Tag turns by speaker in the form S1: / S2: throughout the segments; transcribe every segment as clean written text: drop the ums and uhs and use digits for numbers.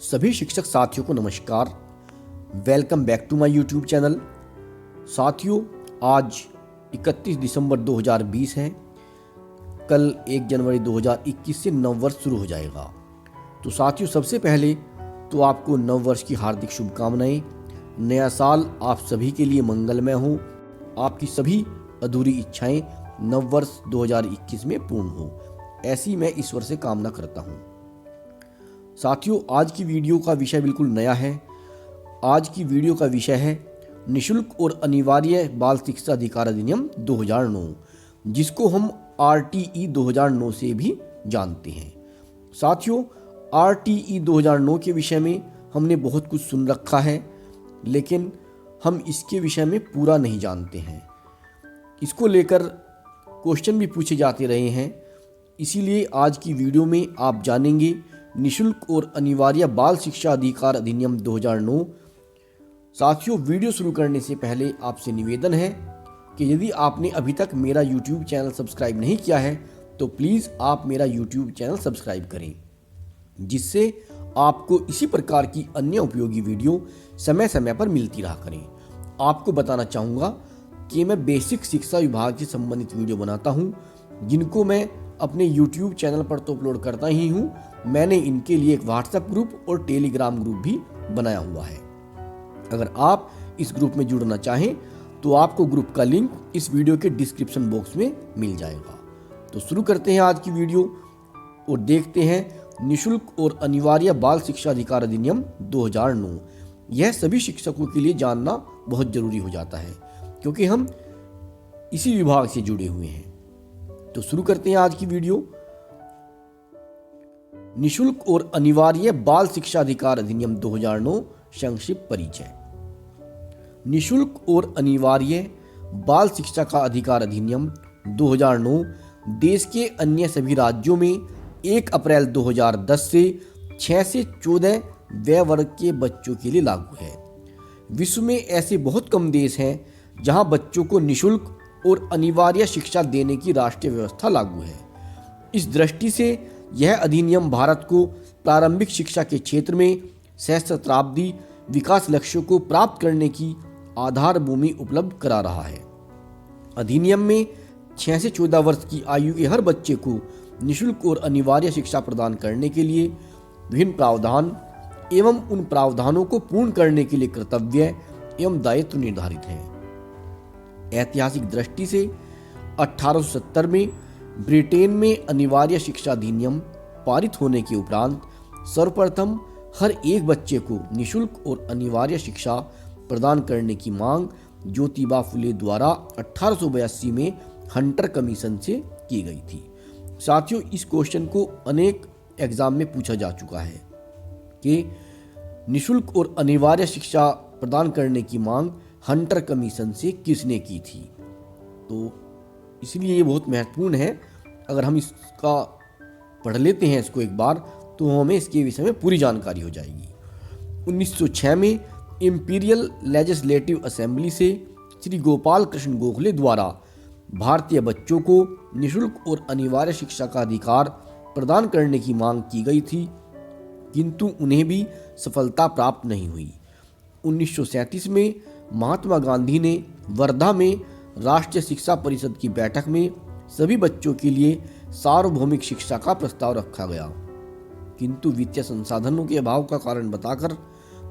S1: सभी शिक्षक साथियों को नमस्कार। Welcome back to my YouTube channel. साथियों, आज 31 दिसंबर 2020 है। कल 1 जनवरी 2021 से नववर्ष शुरू हो जाएगा। तो साथियों, सबसे पहले तो आपको नववर्ष की हार्दिक शुभकामनाएं। नया साल आप सभी के लिए मंगलमय हो। आपकी सभी अधूरी इच्छाएं नववर्ष 2021 में पूर्ण हो, ऐसी मैं ईश्वर से कामना करता हूं। साथियों, आज की वीडियो का विषय बिल्कुल नया है। आज की वीडियो का विषय है निःशुल्क और अनिवार्य बाल शिक्षा अधिकार अधिनियम 2009, जिसको हम RTE 2009 से भी जानते हैं। साथियों, RTE 2009 के विषय में हमने बहुत कुछ सुन रखा है, लेकिन हम इसके विषय में पूरा नहीं जानते हैं। इसको लेकर क्वेश्चन भी पूछे जाते रहे हैं। इसीलिए आज की वीडियो में आप जानेंगे निःशुल्क और अनिवार्य बाल शिक्षा अधिकार अधिनियम 2009। साथियों, वीडियो शुरू करने से पहले आपसे निवेदन है कि यदि आपने अभी तक मेरा यूट्यूब चैनल सब्सक्राइब नहीं किया है तो प्लीज़ आप मेरा यूट्यूब चैनल सब्सक्राइब करें, जिससे आपको इसी प्रकार की अन्य उपयोगी वीडियो समय समय पर मिलती रहा करें। आपको बताना चाहूँगा कि मैं बेसिक शिक्षा विभाग से संबंधित वीडियो बनाता हूँ, जिनको मैं अपने YouTube चैनल पर तो अपलोड करता ही हूँ। मैंने इनके लिए एक व्हाट्सएप ग्रुप और टेलीग्राम ग्रुप भी बनाया हुआ है। अगर आप इस ग्रुप में जुड़ना चाहें तो आपको ग्रुप का लिंक इस वीडियो के डिस्क्रिप्शन बॉक्स में मिल जाएगा। तो शुरू करते हैं आज की वीडियो और देखते हैं निःशुल्क और अनिवार्य बाल शिक्षा अधिकार अधिनियम 2009। यह सभी शिक्षकों के लिए जानना बहुत जरूरी हो जाता है, क्योंकि हम इसी विभाग से जुड़े हुए हैं। तो शुरू करते हैं आज की वीडियो। निःशुल्क और अनिवार्य बाल शिक्षा अधिकार अधिनियम 2009 संक्षिप्त परिचय। निःशुल्क और अनिवार्य बाल शिक्षा का अधिकार अधिनियम 2009 देश के अन्य सभी राज्यों में 1 अप्रैल 2010 से 6 से 14 वय वर्ग के बच्चों के लिए लागू है। विश्व में ऐसे बहुत कम देश हैं जहां बच्चों को निःशुल्क और अनिवार्य शिक्षा देने की राष्ट्रीय व्यवस्था लागू है। इस दृष्टि से यह अधिनियम भारत को प्रारंभिक शिक्षा के क्षेत्र में सहस्त्राब्दी विकास लक्ष्यों को प्राप्त करने की आधार भूमि उपलब्ध करा रहा है। अधिनियम में 6 से 14 वर्ष की आयु के हर बच्चे को निःशुल्क और अनिवार्य शिक्षा प्रदान करने के लिए विभिन्न प्रावधान एवं उन प्रावधानों को पूर्ण करने के लिए कर्तव्य एवं दायित्व निर्धारित हैं। ऐतिहासिक दृष्टि से 1870 में ब्रिटेन में अनिवार्य शिक्षा अधिनियम पारित होने के उपरांत सर्वप्रथम हर एक बच्चे को निःशुल्क और अनिवार्य शिक्षा प्रदान करने की मांग ज्योतिबा फुले द्वारा 1882 में हंटर कमीशन से की गई थी। साथियों, इस क्वेश्चन को अनेक एग्जाम में पूछा जा चुका है कि निःशुल्क और अनिवार्य शिक्षा प्रदान करने की मांग हंटर कमीशन से किसने की थी। तो इसलिए ये बहुत महत्वपूर्ण है। अगर हम इसका पढ़ लेते हैं इसको एक बार, तो हमें इसके विषय में पूरी जानकारी हो जाएगी। 1906 में इंपीरियल लेजिस्लेटिव असेंबली से श्री गोपाल कृष्ण गोखले द्वारा भारतीय बच्चों को निःशुल्क और अनिवार्य शिक्षा का अधिकार प्रदान करने की मांग की गई थी, किंतु उन्हें भी सफलता प्राप्त नहीं हुई। 1937 में महात्मा गांधी ने वर्धा में राष्ट्रीय शिक्षा परिषद की बैठक में सभी बच्चों के लिए सार्वभौमिक शिक्षा का प्रस्ताव रखा गया, किंतु वित्तीय संसाधनों के अभाव का कारण बताकर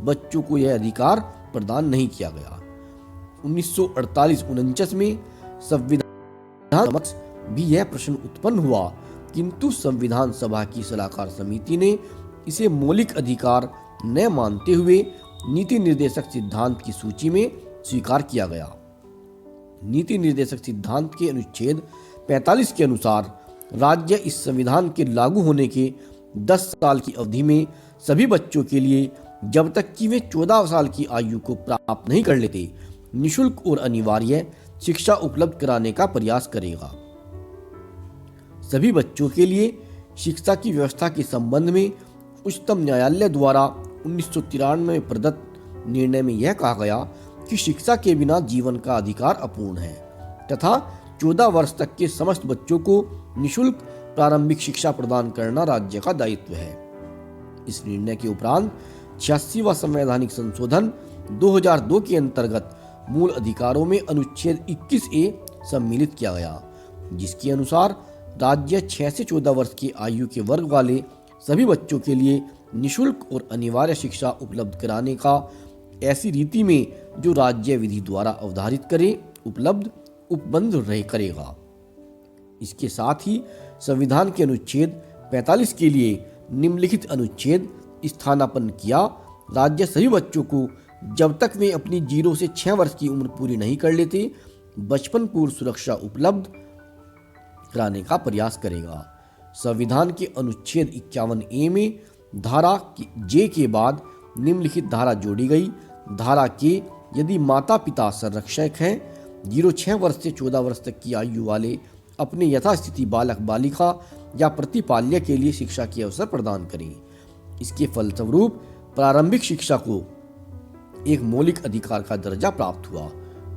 S1: बच्चों को यह अधिकार प्रदान नहीं किया गया। 1948-49 में संविधान समक्ष भी यह प्रश्न उत्पन्न हुआ, किंतु संविधान सभा की सलाहकार समिति ने इसे मौलिक अधिकार न मानते हुए नीति निर्देशक सिद्धांत की सूची में स्वीकार किया गया। नीति निर्देशक सिद्धांत के अनुच्छेद 45 के अनुसार राज्य इस संविधान के लागू होने के 10 साल की अवधि में सभी बच्चों के लिए, जब तक कि वे 14 साल की आयु को प्राप्त नहीं कर लेते, निःशुल्क और अनिवार्य शिक्षा उपलब्ध कराने का प्रयास करेगा। सभी बच्चों के लिए शिक्षा की व्यवस्था के संबंध में उच्चतम न्यायालय द्वारा 1993 में प्रदत्त निर्णय में यह कहा गया कि शिक्षा के बिना जीवन का अधिकार अपूर्ण है तथा 14 वर्ष तक के समस्त बच्चों को निःशुल्क प्रारंभिक शिक्षा प्रदान करना राज्य का दायित्व है। इस निर्णय के उपरांत 86वां संवैधानिक संशोधन 2002 के अंतर्गत मूल अधिकारों में अनुच्छेद 21A सम्मिलित किया गया, जिसके अनुसार राज्य 6 से 14 वर्ष की आयु के वर्ग वाले सभी बच्चों के लिए निःशुल्क और अनिवार्य शिक्षा उपलब्ध कराने का ऐसी रीति में जो राज्य विधि द्वारा अवधारित करे उपलब्ध उपबंध रहे करेगा। इसके साथ ही संविधान के अनुच्छेद 45 के लिए निम्नलिखित अनुच्छेद स्थानापन्न किया। राज्य सभी बच्चों को जब तक वे अपनी 0 से 6 वर्ष की उम्र पूरी नहीं कर लेते बचपन पूर्व सुरक्षा उपलब्ध कराने का प्रयास करेगा। संविधान के अनुच्छेद 51A में धारा J के बाद निम्नलिखित धारा जोड़ी गई। धारा K, यदि माता पिता संरक्षक हैं 0-6 वर्ष से 14 वर्ष तक की आयु वाले अपने यथास्थिति बालक बालिका या प्रतिपाल्य के लिए शिक्षा के अवसर प्रदान करें। इसके फलस्वरूप प्रारंभिक शिक्षा को एक मौलिक अधिकार का दर्जा प्राप्त हुआ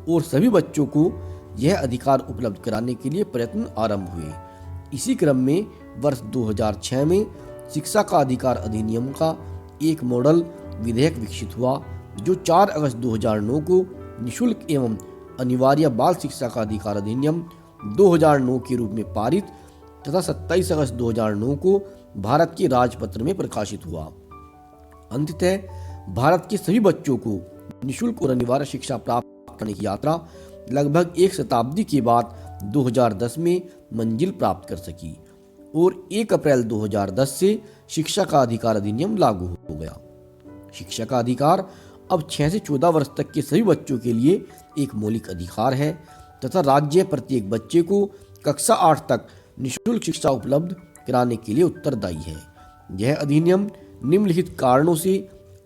S1: और सभी बच्चों को यह अधिकार उपलब्ध कराने के लिए प्रयत्न आरंभ हुए। इसी क्रम में वर्ष 2006 में शिक्षा का अधिकार अधिनियम का एक मॉडल विधेयक विकसित हुआ, जो 4 अगस्त 2009 को निःशुल्क एवं अनिवार्य बाल शिक्षा का अधिकार अधिनियम 2009 के रूप में पारित तथा 27 अगस्त 2009 को भारत के राजपत्र में प्रकाशित हुआ। अंततः भारत के सभी बच्चों को निःशुल्क और अनिवार्य शिक्षा प्राप्त करने की यात्रा लगभग एक शताब्दी के बाद 2010 में मंजिल प्राप्त कर सकी और 1 अप्रैल 2010 से शिक्षा का अधिकार अधिनियम लागू हो गया। शिक्षा का अधिकार अब 6 से 14 वर्ष तक के सभी बच्चों के लिए एक मौलिक अधिकार है तथा राज्य प्रत्येक बच्चे को कक्षा 8 तक निःशुल्क शिक्षा उपलब्ध कराने के लिए उत्तरदायी है। यह अधिनियम निम्नलिखित कारणों से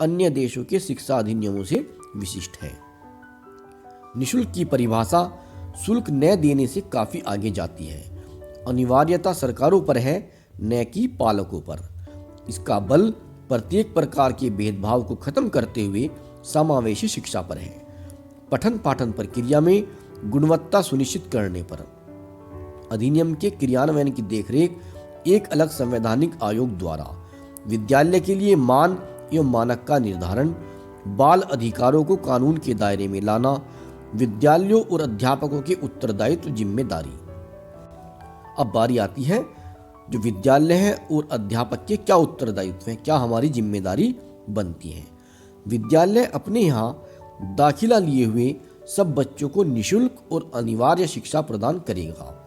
S1: अन्य देशों के शिक्षा अधिनियमों से विशिष्ट है। निःशुल्क की परिभाषा शुल्क न देने से काफी आगे जाती है। अनिवार्यता सरकारों पर है, न कि पालकों पर। इसका बल प्रत्येक प्रकार के भेदभाव को खत्म करते हुए समावेशी शिक्षा पर है। पठन पाठन प्रक्रिया में गुणवत्ता सुनिश्चित करने पर अधिनियम के क्रियान्वयन की देखरेख एक अलग संवैधानिक आयोग द्वारा, विद्यालय के लिए मान एवं मानक का निर्धारण, बाल अधिकारों को कानून के दायरे में लाना, विद्यालयों और अध्यापकों के उत्तरदायित्व जिम्मेदारी। अब बारी आती है जो विद्यालय है और अध्यापक के क्या उत्तरदायित्व हैं, क्या हमारी जिम्मेदारी बनती है। विद्यालय अपने यहाँ दाखिला लिए हुए सब बच्चों को निःशुल्क और अनिवार्य शिक्षा प्रदान करेगा।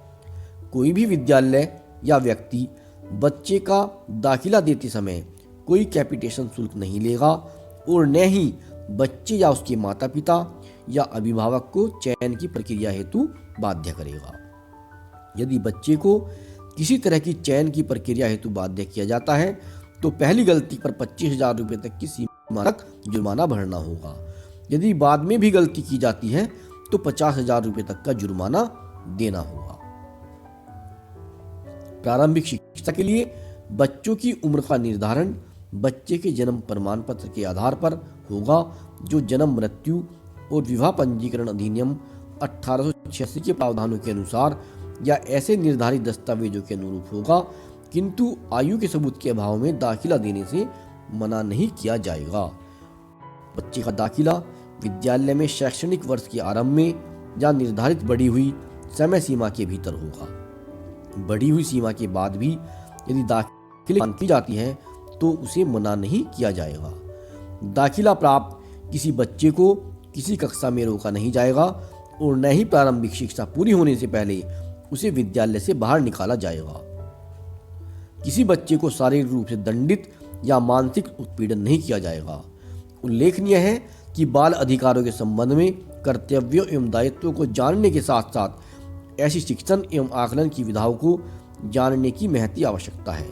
S1: कोई भी विद्यालय या व्यक्ति बच्चे का दाखिला देते समय कोई कैपिटेशन शुल्क नहीं लेगा और न ही बच्चे या उसके माता पिता या अभिभावक को चयन की प्रक्रिया हेतु बाध्य करेगा। यदि बच्चे को किसी तरह की चयन की प्रक्रिया हेतु बाध्य किया जाता है तो पहली गलती पर 25,000 रुपये तक की सीमा तक जुर्माना भरना होगा। यदि बाद में भी गलती की जाती है तो 50,000 रुपये तक का जुर्माना देना होगा। प्रारंभिक शिक्षा के लिए बच्चों की उम्र का निर्धारण बच्चे के जन्म प्रमाण पत्र के आधार पर होगा, जो जन्म मृत्यु और विवाह पंजीकरण अधिनियम 1886 के प्रावधानों के अनुसार या ऐसे निर्धारित दस्तावेजों के अनुरूप होगा, किंतु आयु के सबूत के अभाव में दाखिला देने से मना नहीं किया जाएगा। बच्चे का दाखिला विद्यालय में शैक्षणिक वर्ष के आरंभ में या निर्धारित बढ़ी हुई समय सीमा के भीतर होगा। बढ़ी हुई सीमा के बाद भी यदि दाखिला की जाती है तो उसे मना नहीं किया जाएगा। दाखिला प्राप्त किसी बच्चे को किसी कक्षा में रोका नहीं जाएगा और न ही प्रारंभिक शिक्षा पूरी होने से पहले उसे विद्यालय से बाहर निकाला जाएगा। किसी बच्चे को शारीरिक रूप से दंडित या मानसिक उत्पीड़न नहीं किया जाएगा। उल्लेखनीय है कि बाल अधिकारों के संबंध में कर्तव्यों एवं दायित्वों को जानने के साथ साथ ऐसी शिक्षण एवं आकलन की विधाओं को जानने की महती आवश्यकता है,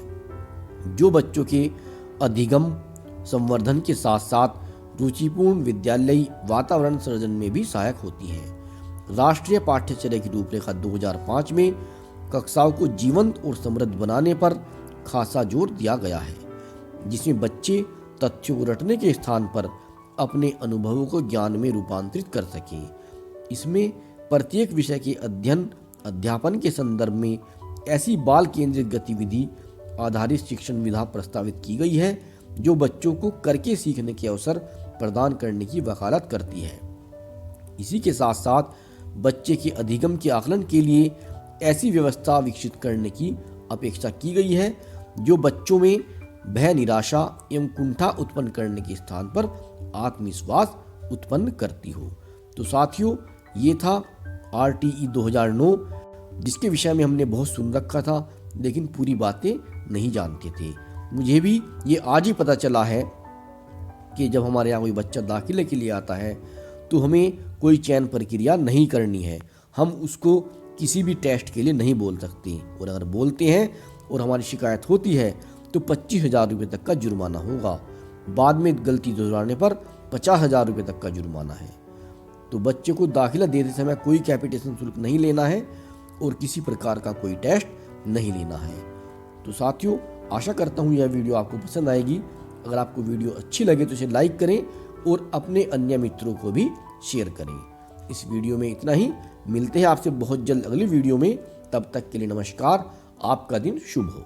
S1: जो बच्चों के अधिगम संवर्धन के साथ साथ रुचिपूर्ण विद्यालयी वातावरण सृजन में भी सहायक होती है। राष्ट्रीय पाठ्यचर्या की रूपरेखा 2005 में कक्षाओं को जीवंत और समृद्ध बनाने पर खासा जोर दिया गया है, जिसमें बच्चे तथ्यों को रटने के स्थान पर अपने अनुभवों को ज्ञान में रूपांतरित कर सकें। इसमें प्रत्येक विषय के अध्ययन अध्यापन के संदर्भ में ऐसी बाल केंद्रित गतिविधि आधारित शिक्षण विधा प्रस्तावित की गई है जो बच्चों को करके सीखने के अवसर प्रदान करने की वकालत करती है। इसी के साथ साथ बच्चे के अधिगम के आकलन के लिए ऐसी व्यवस्था विकसित करने की अपेक्षा की गई है जो बच्चों में भय, निराशा एवं कुंठा उत्पन्न करने के स्थान पर आत्मविश्वास उत्पन्न करती हो। तो साथियों, ये था RTE 2009, जिसके विषय में हमने बहुत सुन रखा था लेकिन पूरी बातें नहीं जानते थे। मुझे भी ये आज ही पता चला है कि जब हमारे यहाँ कोई बच्चा दाखिले के लिए आता है तो हमें कोई चयन प्रक्रिया नहीं करनी है, हम उसको किसी भी टेस्ट के लिए नहीं बोल सकते, और अगर बोलते हैं और हमारी शिकायत होती है तो 25,000 रुपये तक का जुर्माना होगा। बाद में गलती दोहराने पर 50,000 रुपये तक का जुर्माना है। तो बच्चे को दाखिला देते समय कोई कैपिटेशन शुल्क नहीं लेना है और किसी प्रकार का कोई टेस्ट नहीं लेना है। तो साथियों, आशा करता हूँ यह वीडियो आपको पसंद आएगी। अगर आपको वीडियो अच्छी लगे तो इसे लाइक करें और अपने अन्य मित्रों को भी शेयर करें। इस वीडियो में इतना ही, मिलते हैं आपसे बहुत जल्द अगली वीडियो में। तब तक के लिए नमस्कार, आपका दिन शुभ हो।